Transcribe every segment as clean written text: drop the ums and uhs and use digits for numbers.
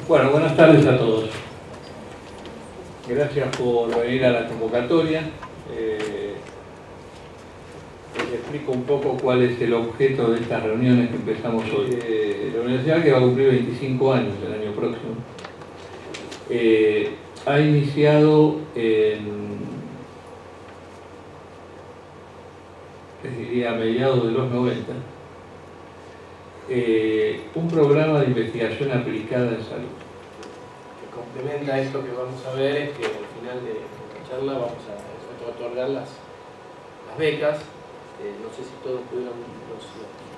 Bueno, buenas tardes a todos. Gracias por venir a la convocatoria. Les explico un poco cuál es el objeto de estas reuniones que empezamos hoy. La universidad, que va a cumplir 25 años el año próximo, ha iniciado les diría a mediados de los 90, un programa de investigación aplicada en salud. Que complementa esto que vamos a ver es que al final de la charla vamos a otorgar las becas. No sé si todos los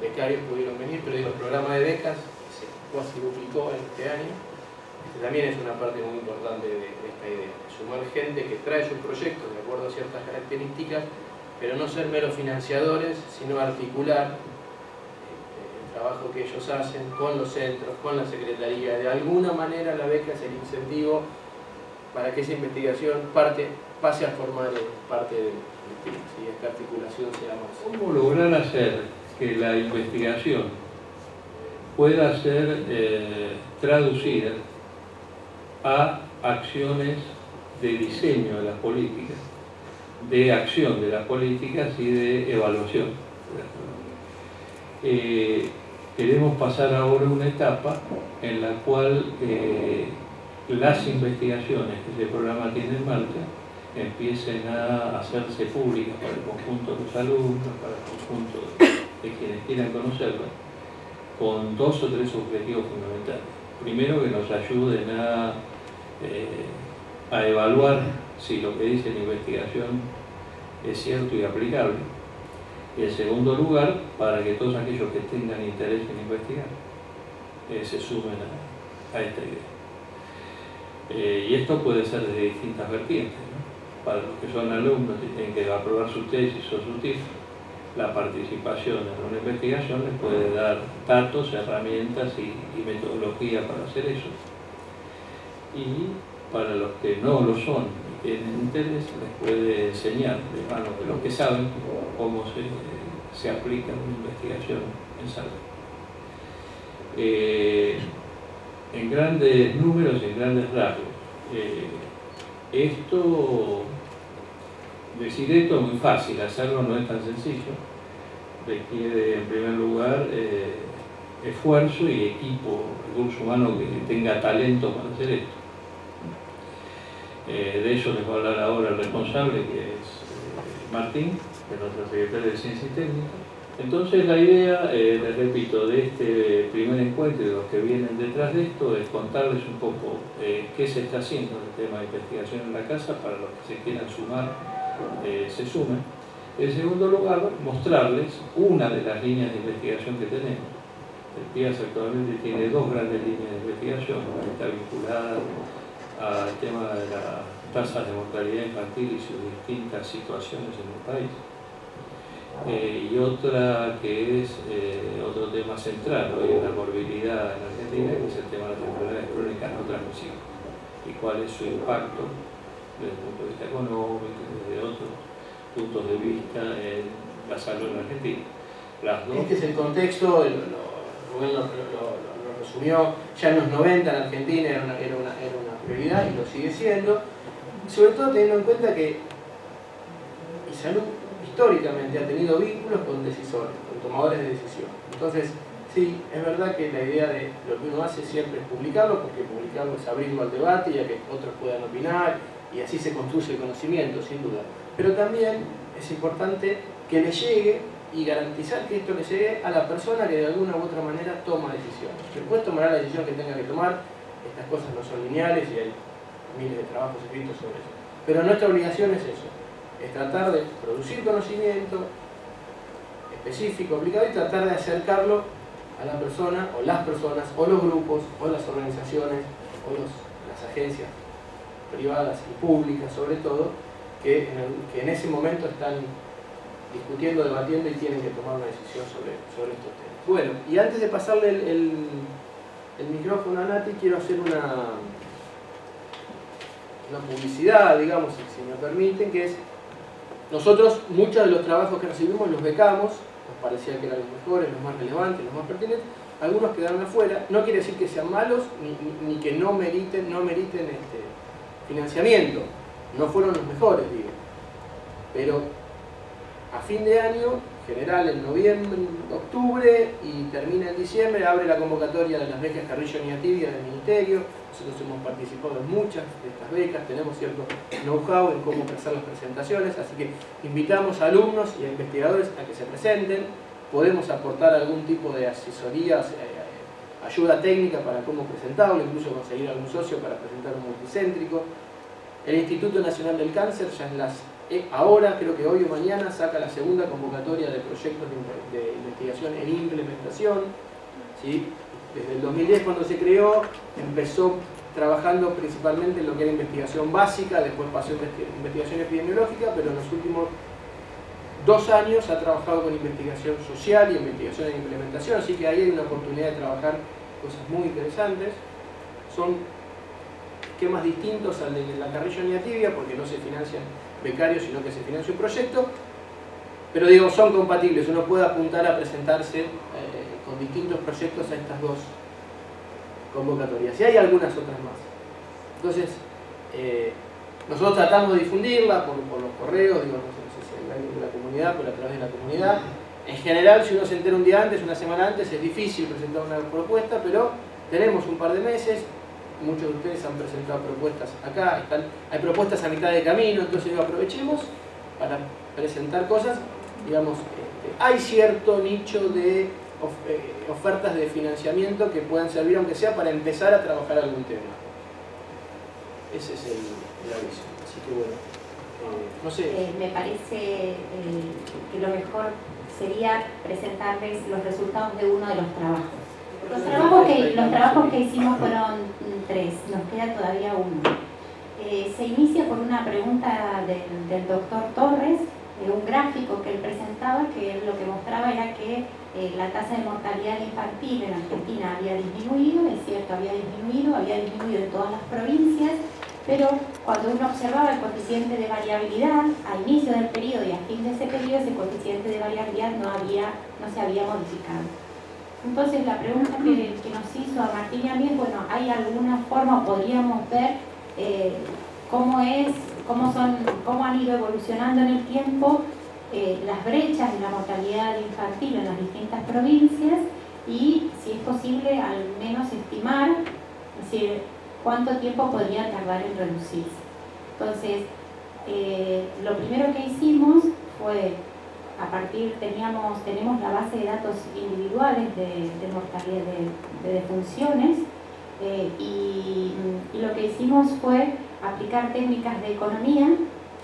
becarios pudieron venir, pero el programa de becas se casi duplicó en este año. También es una parte muy importante de esta idea, sumar gente que trae sus proyectos de acuerdo a ciertas características, pero no ser meros financiadores, sino articular el trabajo que ellos hacen con los centros, con la secretaría. De alguna manera la beca es el incentivo para que esa investigación pase a formar parte del PIB, y esta articulación sea más. ¿Cómo lograr hacer que la investigación pueda ser traducida a acciones de diseño de las políticas, de acción de las políticas y de evaluación? Queremos pasar ahora a una etapa en la cual las investigaciones que ese programa tiene en marcha empiecen a hacerse públicas para el conjunto de los alumnos, para el conjunto de quienes quieran conocerlas, con dos o tres objetivos fundamentales. Primero, que nos ayuden a evaluar si lo que dice la investigación es cierto y aplicable. Y en segundo lugar, para que todos aquellos que tengan interés en investigar se sumen a esta idea. Y esto puede ser de distintas vertientes, ¿no? Para los que son alumnos y tienen que aprobar su tesis o su TIF, la participación en una investigación les puede dar datos, herramientas y metodología para hacer eso. Y para los que no lo son y tienen interés, les puede enseñar de manos de los que saben cómo se aplica una investigación en salud. En grandes números y en grandes rasgos, decir esto es muy fácil, hacerlo no es tan sencillo. Requiere en primer lugar esfuerzo y equipo, recurso humano que tenga talento para hacer esto. De eso les voy a hablar ahora el responsable, que es Martín, que es nuestro secretario de Ciencia y Técnica. Entonces la idea, les repito, de este primer encuentro y de los que vienen detrás de esto es contarles un poco qué se está haciendo en el tema de investigación en la casa, para los que se quieran sumar, se sumen. En segundo lugar, mostrarles una de las líneas de investigación que tenemos. El PIAS actualmente tiene dos grandes líneas de investigación, una que está vinculada al tema de las tasas de mortalidad infantil y sus distintas situaciones en el país. Y otra que es otro tema central hoy en la morbilidad en Argentina, que es el tema de las enfermedades crónicas no transmisibles y cuál es su impacto desde el punto de vista económico y desde otros puntos de vista en la salud en Argentina. Las dos. Este es el contexto, Rubén lo resumió. Ya en los 90 en Argentina era una prioridad y lo sigue siendo, sobre todo teniendo en cuenta que salud históricamente ha tenido vínculos con decisores, con tomadores de decisión. Entonces, sí, es verdad que la idea de lo que uno hace siempre es publicarlo, porque publicarlo es abrirlo al debate y a que otros puedan opinar, y así se construye el conocimiento, sin duda. Pero también es importante que le llegue y garantizar que esto le llegue a la persona que de alguna u otra manera toma decisiones. Después tomará la decisión que tenga que tomar. Estas cosas no son lineales y hay miles de trabajos escritos sobre eso. Pero nuestra obligación es eso. Es tratar de producir conocimiento específico, aplicado, y tratar de acercarlo a la persona, o las personas, o los grupos, o las organizaciones, o las agencias privadas y públicas, sobre todo, que en ese momento están discutiendo, debatiendo y tienen que tomar una decisión sobre estos temas. Bueno, y antes de pasarle el micrófono a Nati, quiero hacer una publicidad, digamos, si me permiten, que es: nosotros muchos de los trabajos que recibimos los becamos, nos parecía que eran los mejores, los más relevantes, los más pertinentes. algunos quedaron afuera. No quiere decir que sean malos ni que no meriten financiamiento. No fueron los mejores, digo. Pero a fin de año, general en noviembre, octubre y termina en diciembre, abre la convocatoria de las becas Carrillo Niatibia del Ministerio. Nosotros hemos participado en muchas de estas becas, tenemos cierto know-how en cómo hacer las presentaciones, así que invitamos a alumnos y a investigadores a que se presenten. Podemos aportar algún tipo de asesoría, ayuda técnica para cómo presentarlo, incluso conseguir algún socio para presentar un multicéntrico. El Instituto Nacional del Cáncer ya ahora, creo que hoy o mañana, saca la segunda convocatoria de proyectos de investigación en implementación, ¿sí? Desde el 2010, cuando se creó, empezó trabajando principalmente en lo que era investigación básica, después pasó a investigación epidemiológica, pero en los últimos 2 años ha trabajado con investigación social y investigación en implementación, así que ahí hay una oportunidad de trabajar cosas muy interesantes. Son esquemas distintos al de la Carrillo Niatibia, porque no se financian becarios, sino que se financia un proyecto, pero digo, son compatibles, uno puede apuntar a presentarse con distintos proyectos a estas 2 convocatorias, y hay algunas otras más. Entonces, nosotros tratamos de difundirla por los correos, digo, no sé si hay alguien de la comunidad, pero a través de la comunidad. En general, si uno se entera un día antes, una semana antes, es difícil presentar una propuesta, pero tenemos un par de meses. Muchos de ustedes han presentado propuestas acá, hay propuestas a mitad de camino, entonces digo, aprovechemos para presentar cosas. Digamos, hay cierto nicho de ofertas de financiamiento que puedan servir, aunque sea para empezar a trabajar algún tema. Ese es el aviso. Así que bueno, no sé. Me parece que lo mejor sería presentarles los resultados de uno de los trabajos. Los trabajos que hicimos fueron 3, nos queda todavía uno. Se inicia por una pregunta del doctor Torres, un gráfico que él presentaba, que lo que mostraba era que la tasa de mortalidad infantil en Argentina había disminuido, es cierto, había disminuido en todas las provincias, pero cuando uno observaba el coeficiente de variabilidad a inicio del periodo y a fin de ese periodo, ese coeficiente de variabilidad no se había modificado. Entonces la pregunta que nos hizo a Martín y a mí es, bueno, ¿hay alguna forma, podríamos ver cómo han ido evolucionando en el tiempo las brechas en la mortalidad infantil en las distintas provincias y si es posible al menos estimar, es decir, cuánto tiempo podría tardar en reducirse? Entonces, lo primero que hicimos fue, tenemos la base de datos individuales de mortalidad de defunciones y lo que hicimos fue aplicar técnicas de economía,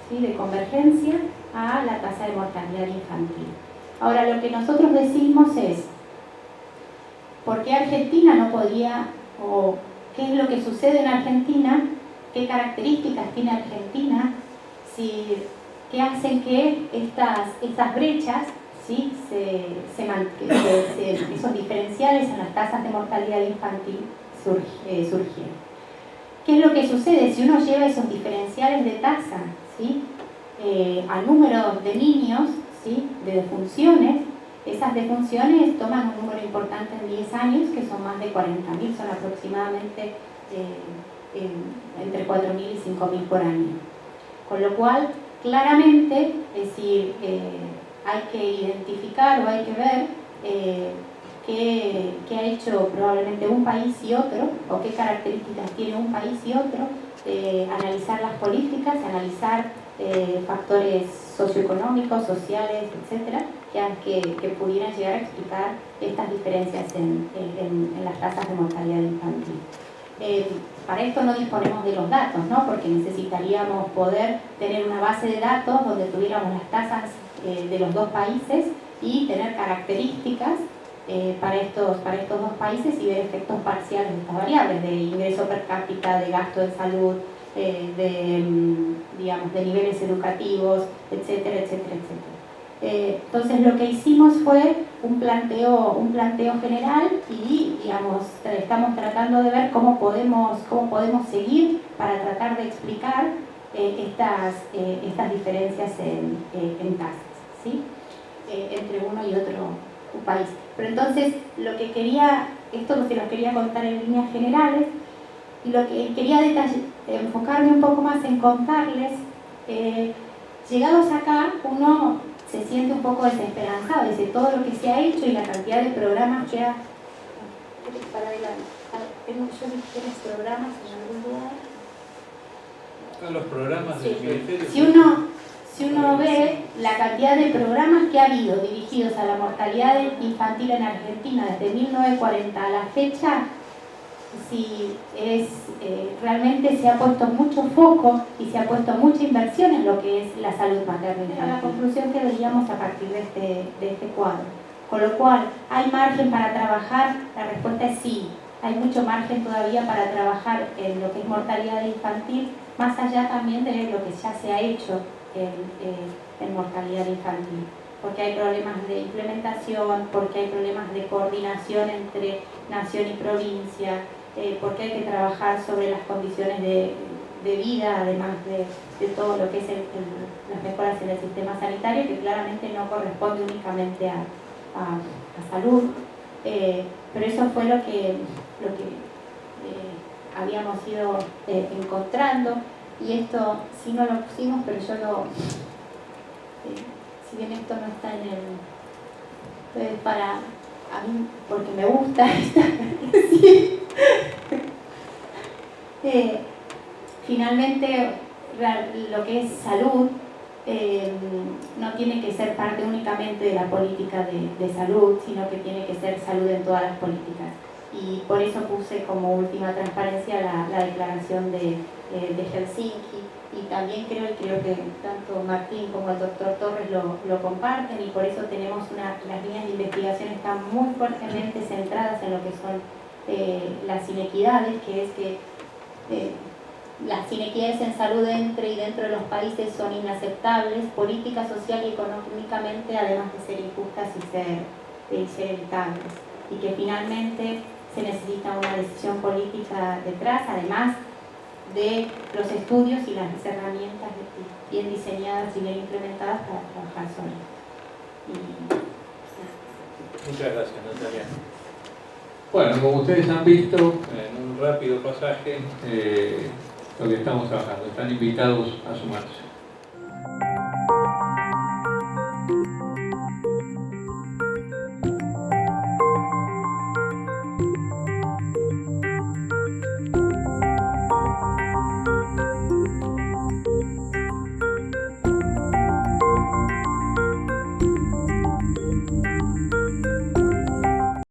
¿sí?, de convergencia a la tasa de mortalidad infantil. Ahora, lo que nosotros decimos es, ¿por qué Argentina no podía, o qué es lo que sucede en Argentina, qué características tiene Argentina, que hacen que estas brechas, ¿sí?, esos diferenciales en las tasas de mortalidad infantil surgieron? ¿Qué es lo que sucede si uno lleva esos diferenciales de tasa, ¿sí?, a número de niños, ¿sí?, de defunciones? Esas defunciones toman un número importante en 10 años, que son más de 40.000, son aproximadamente entre 4.000 y 5.000 por año. Con lo cual, claramente, es decir, hay que identificar o hay que ver qué ha hecho probablemente un país y otro, o qué características tiene un país y otro, analizar las políticas, analizar factores socioeconómicos, sociales, etcétera, que pudieran llegar a explicar estas diferencias en las tasas de mortalidad infantil. Para esto no disponemos de los datos, ¿no?, porque necesitaríamos poder tener una base de datos donde tuviéramos las tasas de los 2 países y tener características para estos 2 países y ver efectos parciales de estas variables, de ingreso per cápita, de gasto de salud, de niveles educativos, etcétera, etcétera, etcétera. Entonces lo que hicimos fue un planteo general y, digamos, estamos tratando de ver cómo podemos seguir para tratar de explicar estas diferencias en tasas, ¿sí?, entre uno y otro país. Pero entonces, lo que quería, esto se los quería contar en líneas generales, y lo que quería enfocarme un poco más en contarles, llegados acá, uno se siente un poco desesperanzado, dice todo lo que se ha hecho y la cantidad de programas que ha... Para adelante. Yo vi tres programas en algún lugar. Los programas del Ministerio. Si uno ve la cantidad de programas que ha habido dirigidos a la mortalidad infantil en Argentina desde 1940 a la fecha, si realmente se ha puesto mucho foco y se ha puesto mucha inversión en lo que es la salud materna infantil. La conclusión que veíamos a partir de este cuadro. Con lo cual, ¿hay margen para trabajar? La respuesta es sí. Hay mucho margen todavía para trabajar en lo que es mortalidad infantil, más allá también de lo que ya se ha hecho en mortalidad infantil. Porque hay problemas de implementación, porque hay problemas de coordinación entre nación y provincia, porque hay que trabajar sobre las condiciones de vida, además de todo lo que es las mejoras en el sistema sanitario, que claramente no corresponde únicamente a salud, pero eso fue lo que habíamos ido encontrando, y esto sí no lo pusimos, pero yo si bien esto no está en el... para a mí, porque me gusta sí. Finalmente, lo que es salud no tiene que ser parte únicamente de la política de salud, sino que tiene que ser salud en todas las políticas. Y por eso puse como última transparencia la declaración de Helsinki, y también creo que tanto Martín como el doctor Torres lo comparten, y por eso tenemos las líneas de investigación están muy fuertemente centradas en lo que son las inequidades, que es que las inequidades en salud entre y dentro de los países son inaceptables, política, social y económicamente, además de ser injustas y ser evitables, y que finalmente se necesita una decisión política detrás, además de los estudios y las herramientas bien diseñadas y bien implementadas para trabajar sobre ello. Muchas gracias, Natalia. Bueno, como ustedes han visto, en un rápido pasaje, lo que estamos trabajando, están invitados a sumarse.